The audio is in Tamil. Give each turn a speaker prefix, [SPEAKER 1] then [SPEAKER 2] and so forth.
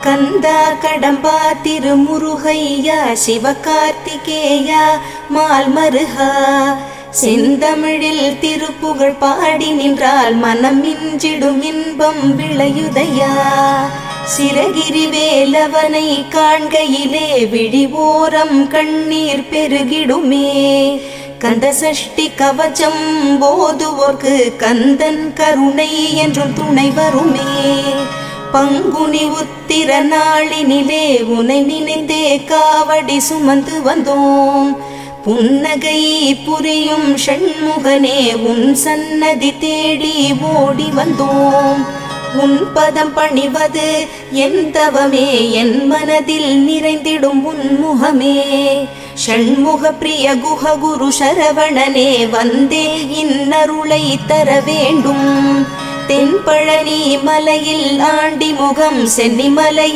[SPEAKER 1] கந்தா கடம்பா திருமுருகையா சிவகார்த்திகேயா மால்மருகா செந்தமிழில் திருப்புகழ் பாடி நின்றால் மனம் மிஞ்சிடும் இன்பம் விளையுதையா. சிரகிரி வேலவனை காண்கையிலே விழிவோரம் கண்ணீர் பெருகிடுமே. கந்த சஷ்டி கவச்சம் போதுவோர்க்கு கந்தன் கருணை என்றும் துணை வருமே. பங்குனி உத்திர நாளினிலே உனை நினைந்தே காவடி சுமந்து வந்தோம். புன்னகை புரியும் ஷண்முகனே உன் சன்னதி தேடி ஓடி வந்தோம். உன் பதம் பணிவது என் தவமே, என் மனதில் நிறைந்திடும் உன் முகமே. ஷண்முக பிரிய குஹ குரு சரவணனே வந்தே இன்னருளை தர வேண்டும். தென்பழனி மலையில் ஆண்டி முகம் சென்னிமலை